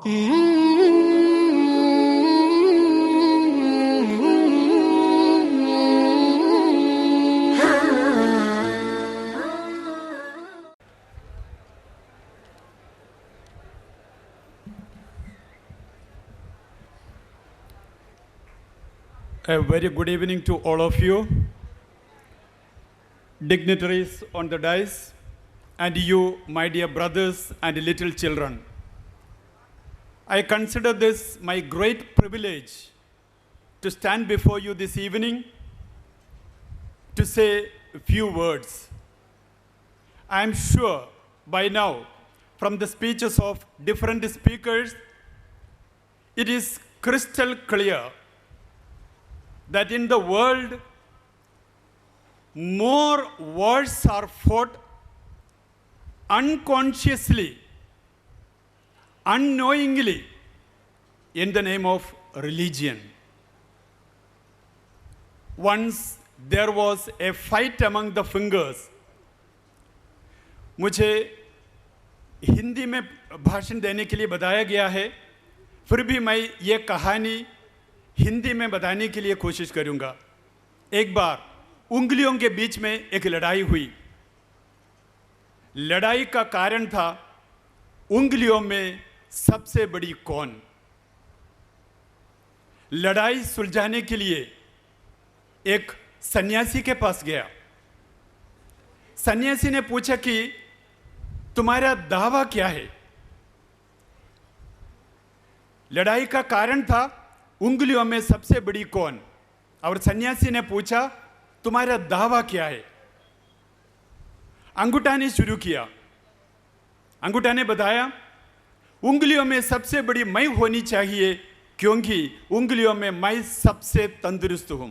A very good evening to all of you, dignitaries on the dais, and you, my dear brothers and little children. I consider this my great privilege to stand before you this evening to say a few words. I am sure by now, from the speeches of different speakers, it is crystal clear that in the world, more wars are fought unconsciously, unknowingly, in the name of religion. Once there was a fight among the fingers. मुझे हिंदी में भाषण देने के लिए बताया गया है, फिर भी मैं ये कहानी हिंदी में बताने के लिए कोशिश करूंगा। एक बार उंगलियों के बीच में एक लड़ाई हुई। लड़ाई का कारण था उंगलियों में सबसे बड़ी कौन। लड़ाई सुलझाने के लिए एक सन्यासी के पास गया। सन्यासी ने पूछा कि तुम्हारा दावा क्या है। लड़ाई का कारण था उंगलियों में सबसे बड़ी कौन, और सन्यासी ने पूछा तुम्हारा दावा क्या है। अंगूठा ने शुरू किया। अंगूठा ने बताया उंगलियों में सबसे बड़ी मैं होनी चाहिए क्योंकि उंगलियों में मैं सबसे तंदुरुस्त हूं।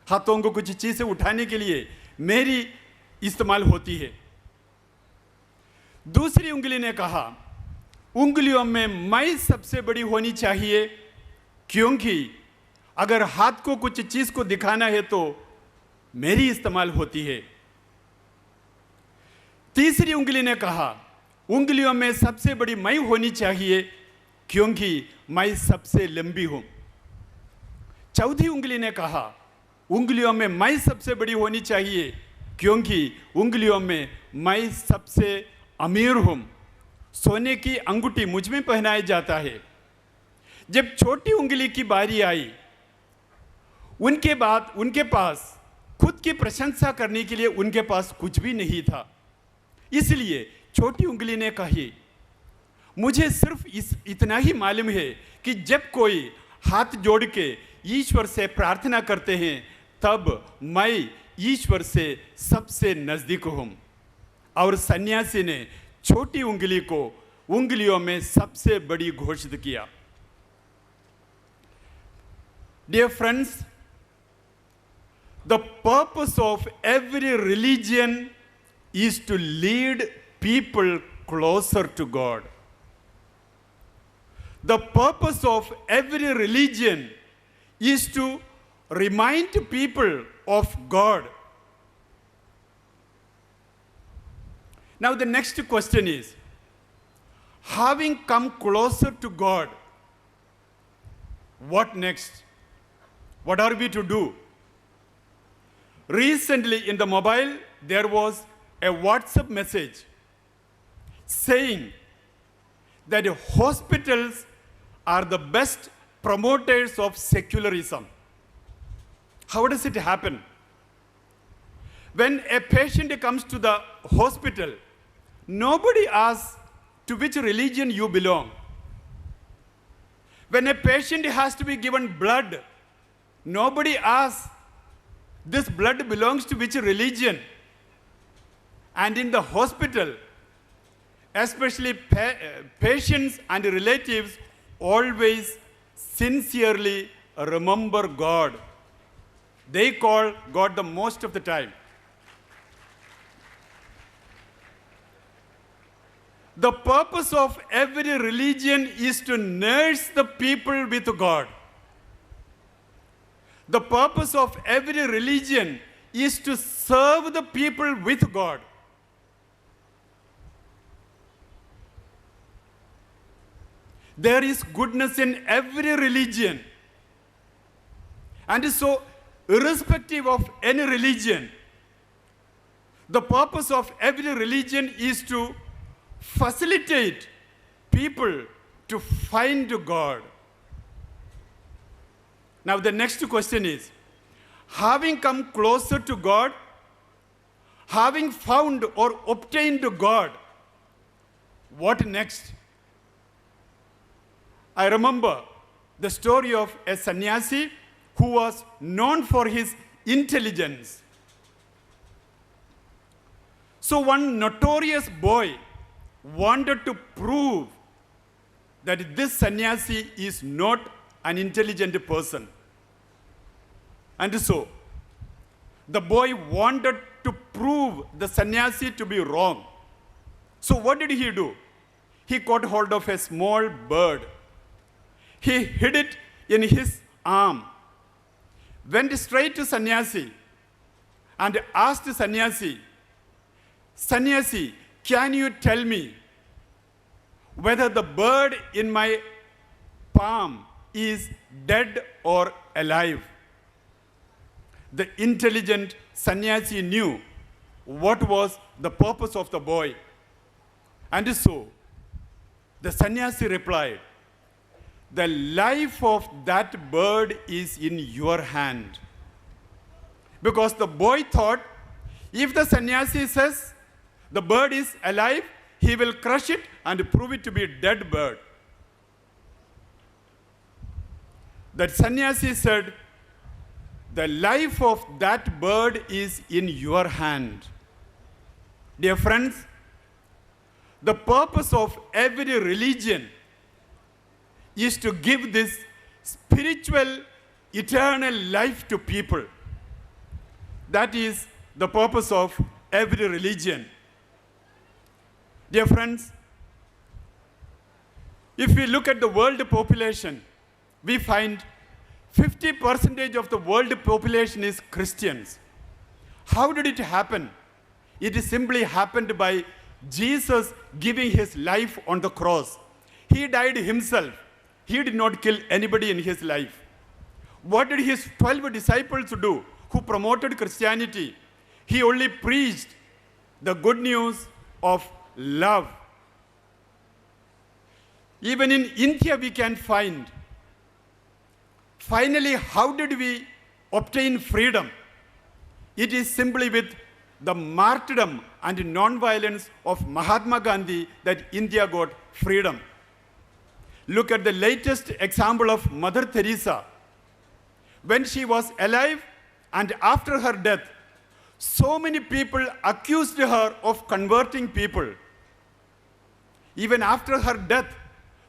हाथों को कुछ चीजें उठाने के लिए मेरी इस्तेमाल होती है। दूसरी उंगली ने कहा उंगलियों में मैं सबसे बड़ी होनी चाहिए क्योंकि अगर हाथ को कुछ चीज को दिखाना है तो मेरी इस्तेमाल होती है। तीसरी उंगली ने कहा उंगलियों में सबसे बड़ी मैं होनी चाहिए क्योंकि मैं सबसे लंबी हूं। चौथी उंगली ने कहा उंगलियों में मैं सबसे बड़ी होनी चाहिए क्योंकि उंगलियों में मैं सबसे अमीर हूं। सोने की अंगूठी मुझ में पहनाया जाता है। जब छोटी उंगली की बारी आई, उनके पास खुद की प्रशंसा करने के लिए उनके पास कुछ भी नहीं था। इसलिए छोटी उंगली ने कही मुझे सिर्फ इतना ही मालूम है कि जब कोई हाथ जोड़ के ईश्वर से प्रार्थना करते हैं तब मैं ईश्वर से सबसे नजदीक हूं। और सन्यासी ने छोटी उंगली को उंगलियों में सबसे बड़ी घोषित किया। Dear friends, the purpose of every religion is to lead people closer to God. The purpose of every religion is to remind people of God. Now the next question is, having come closer to God, what next? What are we to do? Recently in the mobile, there was a WhatsApp message saying that hospitals are the best promoters of secularism. How does it happen? When a patient comes to the hospital, nobody asks to which religion you belong. When a patient has to be given blood, nobody asks this blood belongs to which religion. And in the hospital, especially patients and relatives always sincerely remember God. They call God the most of the time. The purpose of every religion is to nurse the people with God. The purpose of every religion is to serve the people with God. There is goodness in every religion. And so, irrespective of any religion, the purpose of every religion is to facilitate people to find God. Now, the next question is, having come closer to God, having found or obtained God, what next? I remember the story of a sannyasi who was known for his intelligence. So one notorious boy wanted to prove that this sannyasi is not an intelligent person. And so, the boy wanted to prove the sannyasi to be wrong. So what did he do? He caught hold of a small bird. He hid it in his arm, went straight to sannyasi and asked sannyasi, "Sannyasi, can you tell me whether the bird in my palm is dead or alive?" The intelligent sannyasi knew what was the purpose of the boy. And so, the sannyasi replied, "The life of that bird is in your hand." Because the boy thought, if the sannyasi says the bird is alive, he will crush it and prove it to be a dead bird. That sannyasi said, "The life of that bird is in your hand." Dear friends, the purpose of every religion is to give this spiritual, eternal life to people. That is the purpose of every religion. Dear friends, if we look at the world population, we find 50% of the world population is Christians. How did it happen? It simply happened by Jesus giving his life on the cross. He died himself. He did not kill anybody in his life. What did his 12 disciples do who promoted Christianity? He only preached the good news of love. Even in India we can find. Finally, how did we obtain freedom? It is simply with the martyrdom and non-violence of Mahatma Gandhi that India got freedom. Look at the latest example of Mother Teresa. When she was alive and after her death, so many people accused her of converting people. Even after her death,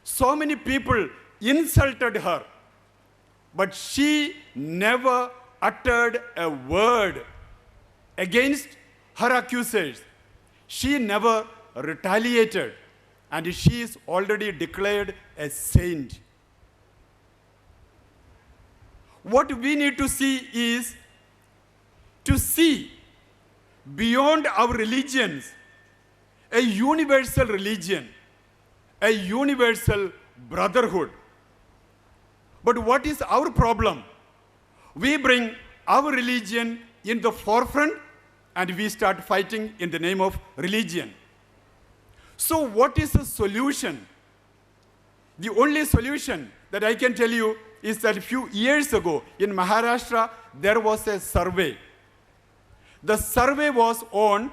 so many people insulted her. But she never uttered a word against her accusers. She never retaliated, and she is already declared a saint. What we need to see is to see beyond our religions a universal religion, a universal brotherhood. But what is our problem? We bring our religion in the forefront and we start fighting in the name of religion. So what is the solution? The only solution that I can tell you is that a few years ago in Maharashtra, there was a survey. The survey was on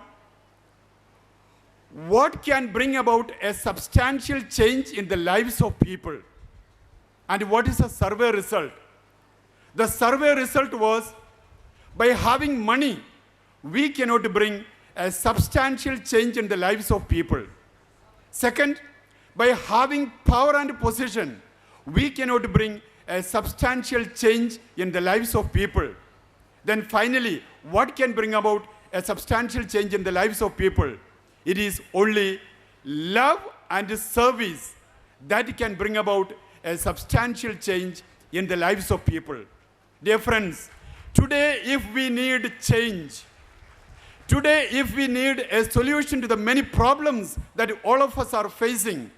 what can bring about a substantial change in the lives of people. And what is the survey result? The survey result was, by having money, we cannot bring a substantial change in the lives of people. Second, by having power and position, we cannot bring a substantial change in the lives of people. Then finally, what can bring about a substantial change in the lives of people? It is only love and service that can bring about a substantial change in the lives of people. Dear friends, today if we need change, today if we need a solution to the many problems that all of us are facing,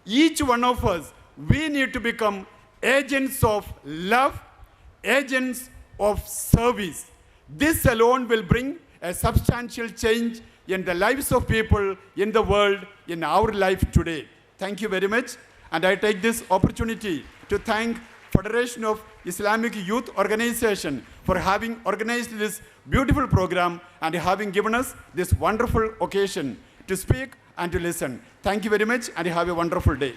each one of us, we need to become agents of love, agents of service. This alone will bring a substantial change in the lives of people in the world, in our life today. Thank you very much. And I take this opportunity to thank Federation of Islamic Youth Organization for having organized this beautiful program and having given us this wonderful occasion to speak and to listen. Thank you very much and have a wonderful day.